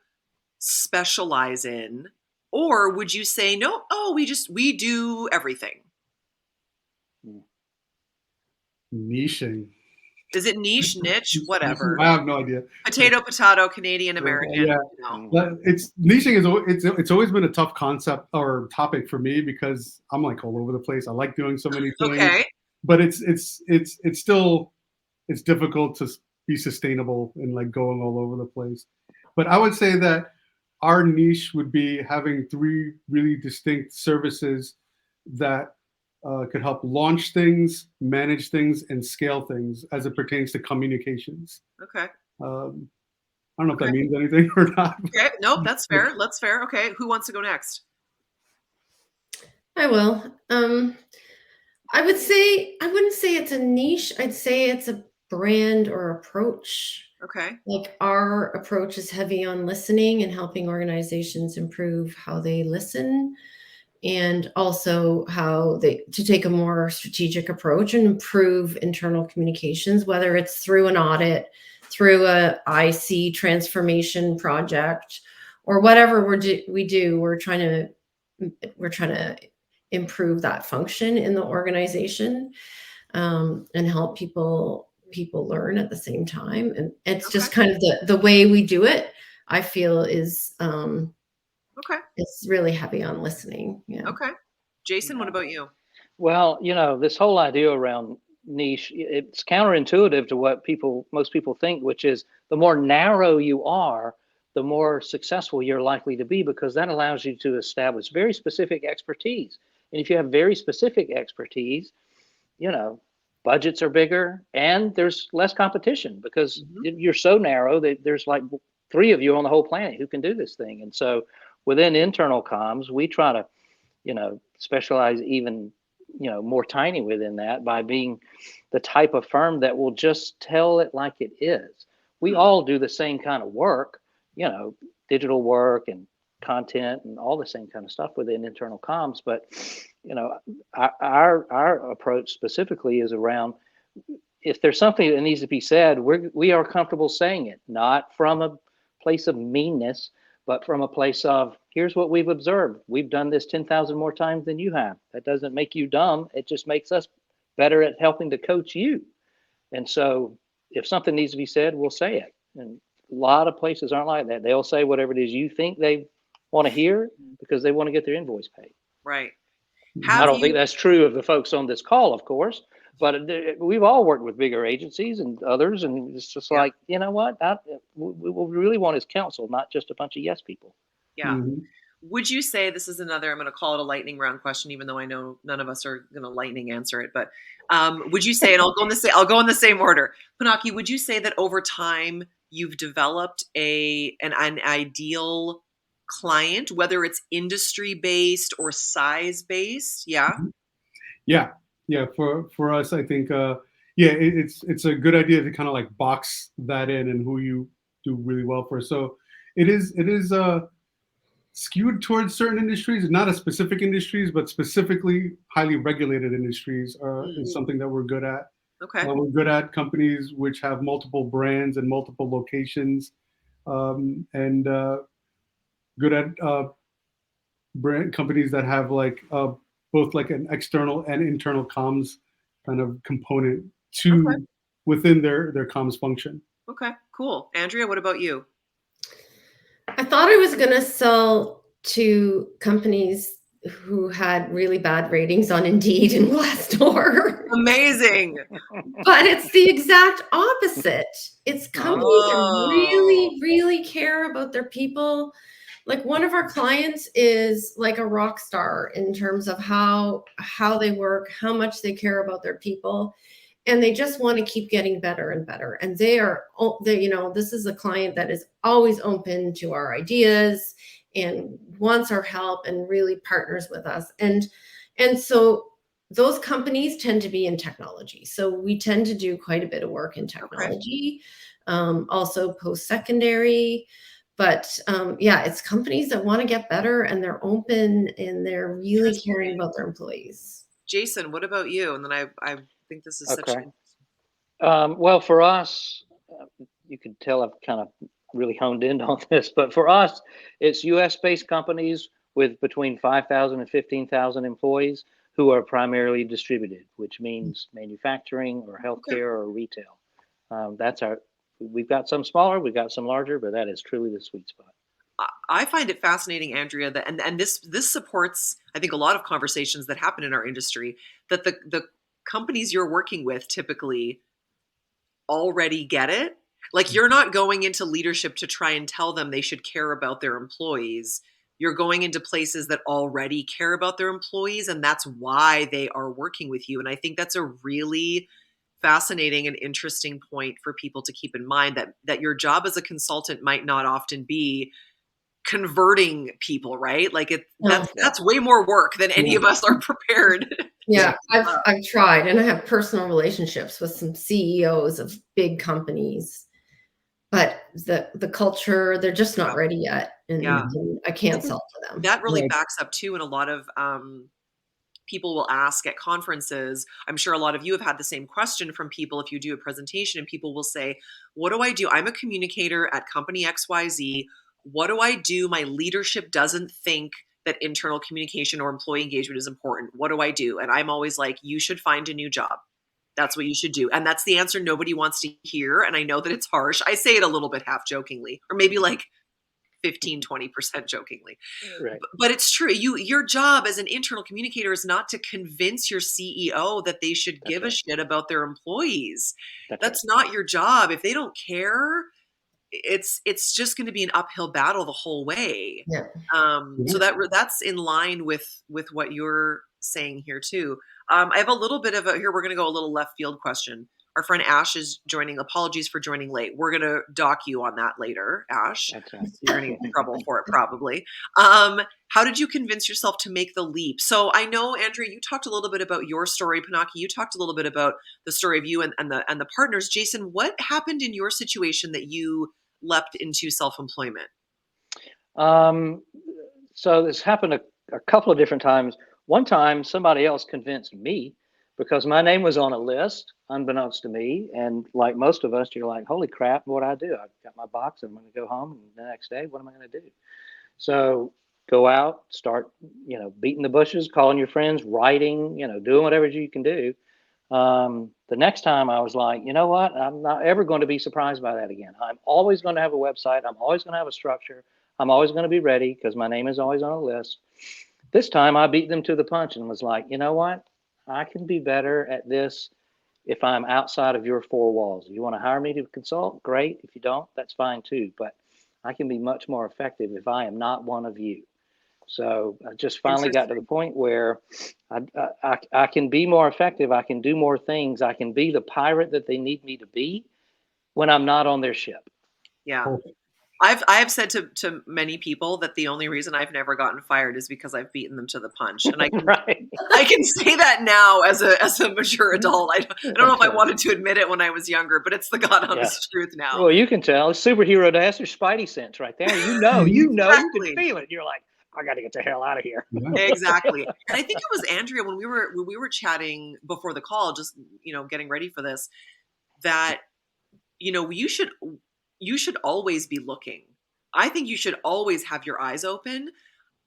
specialize in, or would you say, no, we do everything? Niching. Is it niche, niche, whatever? I have no idea. Potato, potato, Canadian American. Yeah, You know. but it's niching is it's always been a tough concept or topic for me because I'm like all over the place. I like doing so many things, Okay. but it's still it's difficult to be sustainable and like going all over the place. But I would say that our niche would be having three really distinct services that could help launch things, manage things, and scale things as it pertains to communications. Okay. Um, I don't know if that Okay. means anything or not. Okay. Nope, that's fair. That's fair. Okay. Who wants to go next? I will. I would say I wouldn't say it's a niche. I'd say it's a brand or approach. Okay. Like our approach is heavy on listening and helping organizations improve how they listen and also how they to take a more strategic approach and improve internal communications, whether it's through an audit, through a IC transformation project, or whatever we do. We're trying to improve that function in the organization, and help people learn at the same time. And it's Okay. just kind of the way we do it. I feel is Okay. it's really heavy on listening. Yeah. Okay. Jason, what about you? Well, this whole idea around niche, it's counterintuitive to what most people think, which is the more narrow you are, the more successful you're likely to be, because that allows you to establish very specific expertise. And if you have very specific expertise, budgets are bigger and there's less competition because you're so narrow that there's like three of you on the whole planet who can do this thing. And so within internal comms, we try to, specialize even, more tiny within that by being the type of firm that will just tell it like it is. We all do the same kind of work, digital work and content and all the same kind of stuff within internal comms. But, our approach specifically is around if there's something that needs to be said, we are comfortable saying it, not from a place of meanness, but from a place of here's what we've observed. We've done this 10,000 more times than you have. That doesn't make you dumb. It just makes us better at helping to coach you. And so if something needs to be said, we'll say it. And a lot of places aren't like that. They'll say whatever it is you think they want to hear because they want to get their invoice paid. Right. I don't think that's true of the folks on this call, of course, but we've all worked with bigger agencies and others. And it's just like, you know what? What we really want is counsel, not just a bunch of yes people. Yeah. Would you say this is another, I'm going to call it a lightning round question, even though I know none of us are going to lightning answer it, but would you say, and I'll go in the same order, Pinaki, would you say that over time you've developed an ideal client, whether it's industry based or size based? Yeah. Yeah. For us, I think, it's a good idea to kind of like box that in and who you do really well for. So it is skewed towards certain industries, not a specific industries, but specifically highly regulated industries is something that we're good at. Okay. We're good at companies which have multiple brands and multiple locations, and good at brand companies that have like both like an external and internal comms kind of component to within their comms function. Okay, cool. Andrea, what about you? I thought I was going to sell to companies who had really bad ratings on Indeed and Glassdoor. Amazing. But it's the exact opposite. It's companies that really, really care about their people. Like one of our clients is like a rock star in terms of how they work, how much they care about their people. And they just want to keep getting better and better. And this is a client that is always open to our ideas and wants our help and really partners with us. And so those companies tend to be in technology. So we tend to do quite a bit of work in technology, also post-secondary. But it's companies that want to get better and they're open and they're really caring about their employees. Jason, what about you? And then I think this is such well, for us, you could tell I've kind of really honed in on this, but for us, it's US based companies with between 5,000 and 15,000 employees, who are primarily distributed, which means manufacturing or Okay. healthcare or retail. That's our. We've got some smaller, we've got some larger, but that is truly the sweet spot. I find it fascinating, Andrea, that and this supports, I think, a lot of conversations that happen in our industry, that the companies you're working with typically already get it. Like, you're not going into leadership to try and tell them they should care about their employees. You're going into places that already care about their employees, and that's why they are working with you. And I think that's a really fascinating and interesting point for people to keep in mind, that your job as a consultant might not often be converting people, right? Like, No. that's way more work than any of us are prepared. Yeah, I've tried, and I have personal relationships with some CEOs of big companies, but the culture, they're just not ready yet, Yeah. and I I can't think sell to them. that really Yeah. backs up too, and a lot of people will ask at conferences. I'm sure a lot of you have had the same question from people if you do a presentation, and people will say, "What do I do? I'm a communicator at company XYZ. What do I do? My leadership doesn't think that internal communication or employee engagement is important. What do I do?" And I'm always like, "You should find a new job. That's what you should do." And that's the answer nobody wants to hear. And I know that it's harsh. I say it a little bit half jokingly, or maybe like 15-20% jokingly. Right. But it's true. Your job as an internal communicator is not to convince your CEO that they should That's give a right. shit about their employees. That's right. That's not your job. If they don't care, it's just going to be an uphill battle the whole way. Yeah. So that's in line with what you're saying here too. I have a little bit of a here. We're going to go a little left field question. Our friend Ash is joining. Apologies for joining late. We're going to dock you on that later, Ash. That's right. You're going to get in trouble for it probably. How did you convince yourself to make the leap? So I know, Andrea, you talked a little bit about your story. Panaki, you talked a little bit about the story of you and the partners. Jason, what happened in your situation that you leapt into self-employment? So this happened a couple of different times. One time, somebody else convinced me because my name was on a list, unbeknownst to me. And like most of us, you're like, "Holy crap, what do I do? I've got my box, and I'm going to go home, and the next day, what am I going to do?" So go out, start, beating the bushes, calling your friends, writing, doing whatever you can do. The next time I was like, you know what? I'm not ever going to be surprised by that again. I'm always going to have a website. I'm always going to have a structure. I'm always going to be ready because my name is always on a list. This time I beat them to the punch and was like, you know what? I can be better at this if I'm outside of your four walls. If you want to hire me to consult, great. If you don't, that's fine too. But I can be much more effective if I am not one of you. So I just finally got to the Interesting. point where I can be more effective. I can do more things. I can be the pirate that they need me to be when I'm not on their ship. Yeah. Perfect. I have said to many people that the only reason I've never gotten fired is because I've beaten them to the punch. And Right. I can say that now as a mature adult. I don't know if I wanted to admit it when I was younger, but it's the God Yeah. honest truth now. Well, you can tell. It's superhero dance or Spidey sense right there. You can Exactly. feel it. You're like, I got to get the hell out of here. Yeah. Exactly. And I think it was Andrea when we were chatting before the call, just getting ready for this, that you should always be looking. I think you should always have your eyes open.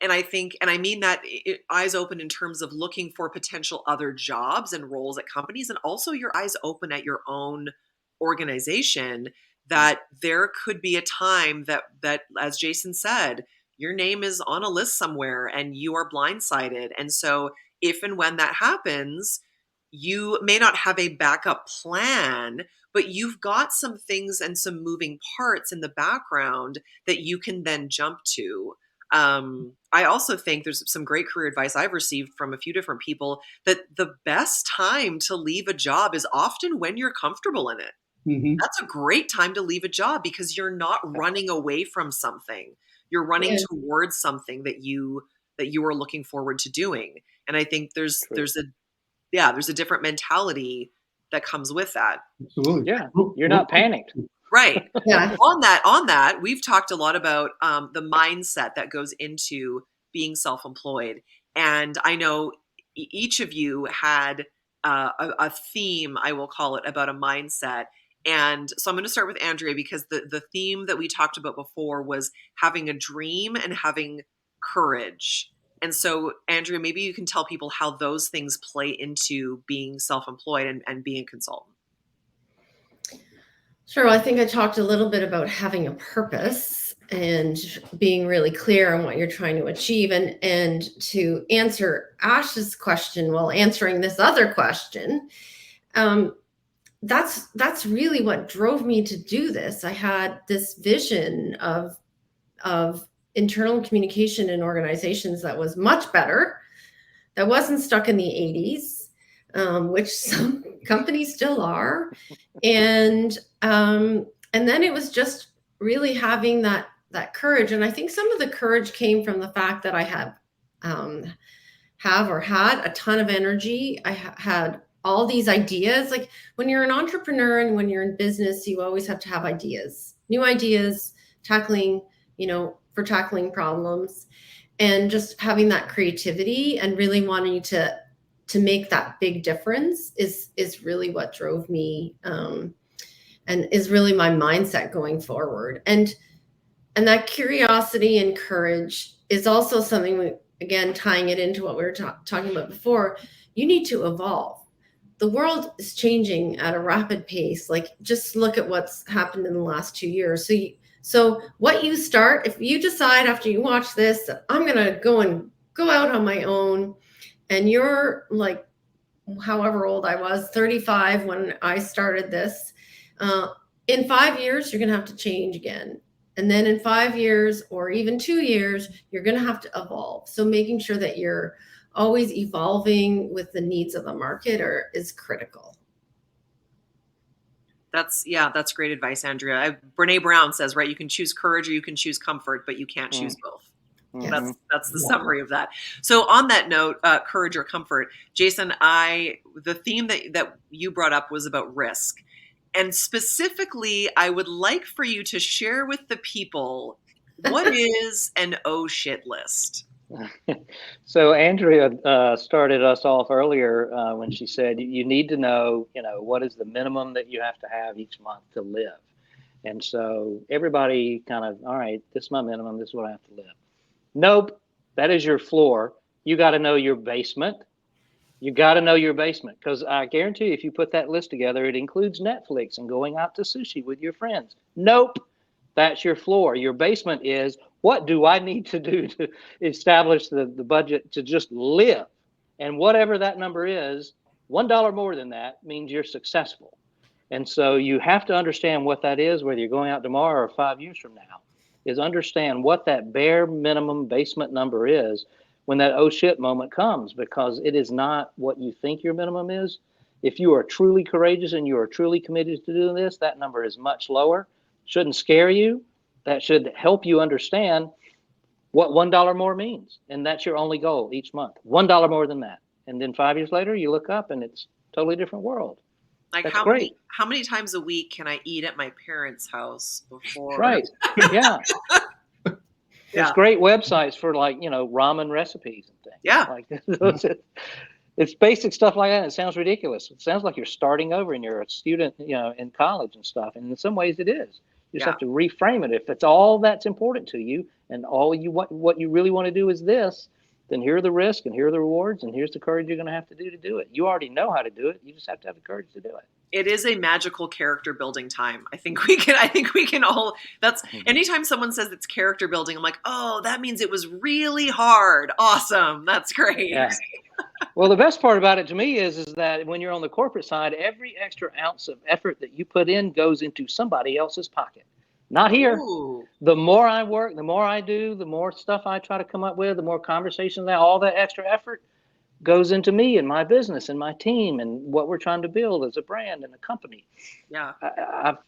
And I think, and I mean that eyes open in terms of looking for potential other jobs and roles at companies, and also your eyes open at your own organization, that there could be a time that, as Jason said, your name is on a list somewhere and you are blindsided. And so if and when that happens, you may not have a backup plan, but you've got some things and some moving parts in the background that you can then jump to. I also think there's some great career advice I've received from a few different people, that the best time to leave a job is often when you're comfortable in it. Mhm. That's a great time to leave a job because you're not running away from something. You're running Yeah. towards something that you are looking forward to doing. And I think there's True. a different mentality that comes with that. Absolutely. Yeah. You're not panicked. Right. Yeah. On that, we've talked a lot about the mindset that goes into being self-employed. And I know each of you had a theme, I will call it, about a mindset. And so I'm going to start with Andrea, because the theme that we talked about before was having a dream and having courage. And so, Andrea, maybe you can tell people how those things play into being self-employed and being a consultant. Sure. I think I talked a little bit about having a purpose and being really clear on what you're trying to achieve. And to answer Ash's question while answering this other question, that's really what drove me to do this. I had this vision of internal communication in organizations that was much better, that wasn't stuck in the 80s, which some companies still are. And then it was just really having that courage. And I think some of the courage came from the fact that I had a ton of energy. I had all these ideas. Like when you're an entrepreneur and when you're in business, you always have to have ideas, new ideas, tackling problems, and just having that creativity and really wanting to make that big difference is really what drove me, and is really my mindset going forward. And that curiosity and courage is also something, again, tying it into what we were talking about before. You need to evolve. The world is changing at a rapid pace. Like, just look at what's happened in the last 2 years. So what you start, if you decide after you watch this, I'm going to go out on my own, and you're like, however old I was, 35 when I started this, in 5 years, you're going to have to change again. And then in 5 years or even 2 years, you're going to have to evolve. So making sure that you're always evolving with the needs of the market is critical. That's great advice, Andrea. Brene Brown says, right, you can choose courage or you can choose comfort, but you can't choose both. Yes. That's the summary of that. So on that note, courage or comfort, Jason, the theme that you brought up was about risk. And specifically, I would like for you to share with the people, what is an oh shit list? So Andrea started us off earlier when she said you need to know, what is the minimum that you have to have each month to live. And so everybody kind of, all right, this is my minimum. This is what I have to live. Nope, that is your floor. You got to know your basement. You got to know your basement, because I guarantee you, if you put that list together, it includes Netflix and going out to sushi with your friends. Nope, that's your floor. Your basement is, what do I need to do to establish the budget to just live? And whatever that number is, $1 more than that means you're successful. And so you have to understand what that is, whether you're going out tomorrow or 5 years from now, is understand what that bare minimum basement number is when that oh shit moment comes, because it is not what you think your minimum is. If you are truly courageous and you are truly committed to doing this, that number is much lower. Shouldn't scare you. That should help you understand what $1 more means. And that's your only goal each month. $1 more than that. And then 5 years later, you look up and it's a totally different world. Like, that's how great. Many times a week can I eat at my parents' house before? Right. Yeah. There's great websites for, like, ramen recipes and things. Yeah. Like, it's basic stuff like that. It sounds ridiculous. It sounds like you're starting over and you're a student, in college and stuff. And in some ways it is. You just have to reframe it. If it's all that's important to you and what you really want to do is this, then here are the risks and here are the rewards and here's the courage you're going to have to do it. You already know how to do it. You just have to have the courage to do it. It is a magical character building time. I think we can all, that's, anytime someone says it's character building, I'm like, oh, that means it was really hard. Awesome. That's great. Yeah. Well, the best part about it to me is that when you're on the corporate side, every extra ounce of effort that you put in goes into somebody else's pocket. Not here. Ooh. The more I work, the more I do, the more stuff I try to come up with, the more conversations, all that extra effort goes into me and my business and my team and what we're trying to build as a brand and a company. Yeah.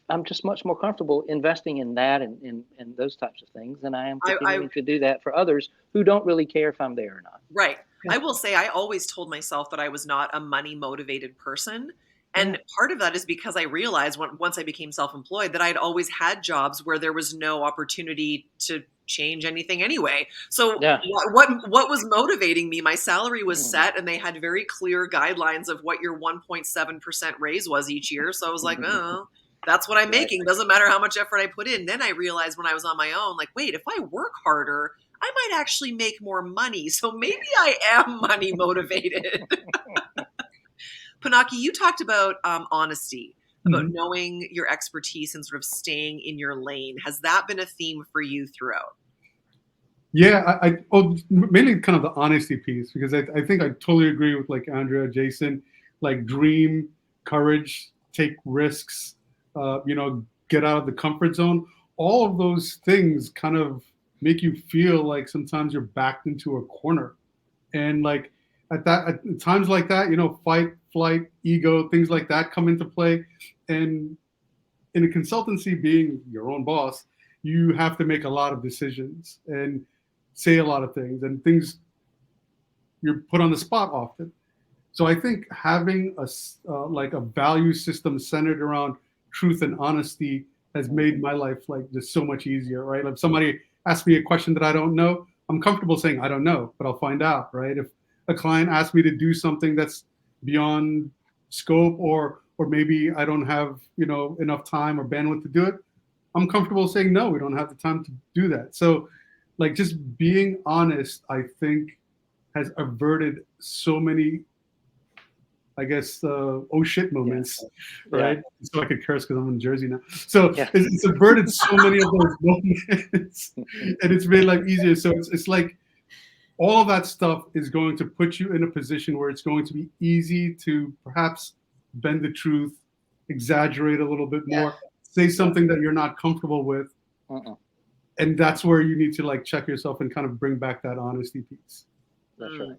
I'm just much more comfortable investing in that and those types of things than I am continuing to do that for others who don't really care if I'm there or not. Right. I will say I always told myself that I was not a money motivated person. And part of that is because I realized once I became self-employed that I'd always had jobs where there was no opportunity to change anything anyway. So what was motivating me? My salary was set and they had very clear guidelines of what your 1.7% raise was each year. So I was like, oh, that's what I'm making. Doesn't matter how much effort I put in. Then I realized when I was on my own, like, wait, if I work harder, I might actually make more money. So maybe I am money motivated. Pinaki, you talked about honesty, about Mhm. knowing your expertise and sort of staying in your lane. Has that been a theme for you throughout? Yeah, mainly kind of the honesty piece, because I think I totally agree with like Andrea, Jason, like dream, courage, take risks, get out of the comfort zone. All of those things kind of make you feel like sometimes you're backed into a corner. And like at times like that, fight, flight, ego, things like that come into play. And in a consultancy, being your own boss, you have to make a lot of decisions and say a lot of things, and things you're put on the spot often. So I think having like a value system centered around truth and honesty has made my life like just so much easier, right? Like if somebody asks me a question that I don't know, I'm comfortable saying I don't know, but I'll find out, right? If a client asks me to do something that's beyond scope, or maybe I don't have enough time or bandwidth to do it, I'm comfortable saying no, we don't have the time to do that. So like just being honest, I think has averted so many, I guess, oh shit moments, Yeah. right? So I could curse because I'm in Jersey now. So Yeah. it's averted so many of those moments, and it's made life easier. So it's like all of that stuff is going to put you in a position where it's going to be easy to perhaps bend the truth, exaggerate a little bit Yeah. more, say something that you're not comfortable with, and that's where you need to like check yourself and kind of bring back that honesty piece. That's right.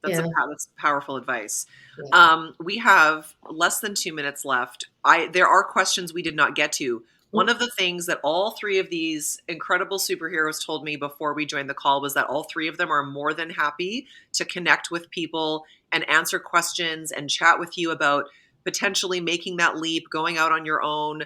That's Yeah. that's powerful advice. Yeah. We have less than 2 minutes left. There are questions we did not get to. One of the things that all three of these incredible superheroes told me before we joined the call was that all three of them are more than happy to connect with people and answer questions and chat with you about potentially making that leap, going out on your own.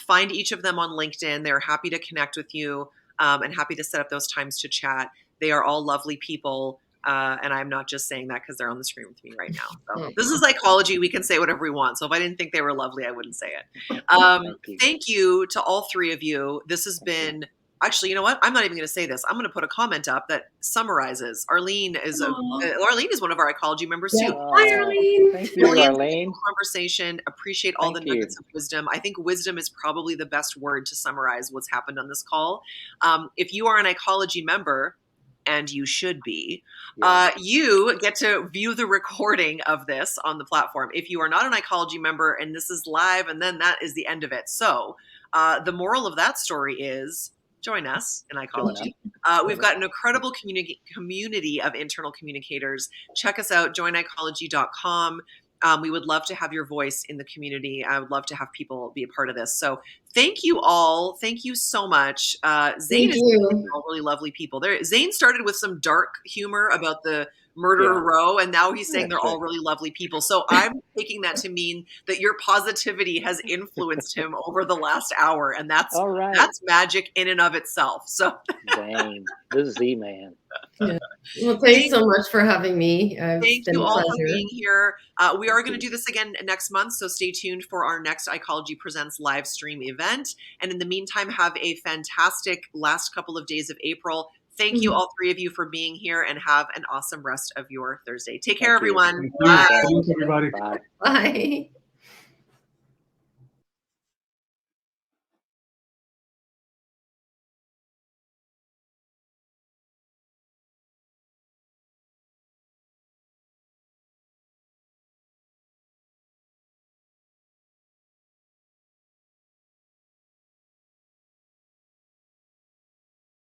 Find each of them on LinkedIn. They're happy to connect with you and happy to set up those times to chat. They are all lovely people. And I'm not just saying that because they're on the screen with me right now. So this is psychology. We can say whatever we want. So if I didn't think they were lovely, I wouldn't say it. Thank you to all three of you. This has been actually, you know what? I'm not even going to say this. I'm going to put a comment up that summarizes. Arlene is one of our ecology members Yeah. too. Hi, Arlene. Thank you, Brilliant Arlene. conversation. Appreciate all the Thank you. nuggets of wisdom. I think wisdom is probably the best word to summarize what's happened on this call. If you are an ecology member, and you should be, you get to view the recording of this on the platform. If you are not an ecology member and this is live, and then that is the end of it. So the moral of that story is join us in ecology. We've got an incredible community of internal communicators. Check us out, joinecology.com. We would love to have your voice in the community. I would love to have people be a part of this. So thank you all. Thank you so much. Zane is all really lovely people. Zane started with some dark humor about the murder row, and now he's saying they're all really lovely people. So I'm taking that to mean that your positivity has influenced him over the last hour, and that's All right. that's magic in and of itself. So Zane, the Z man. Yeah. Well, thanks so much for having me. Thank you all for being here. We are going to do this again next month, so stay tuned for our next Ecology Presents live stream event. And in the meantime, have a fantastic last couple of days of April. Thank you, all three of you, for being here, and have an awesome rest of your Thursday. Take care, everyone. Bye. Thanks, everybody. Bye. Bye.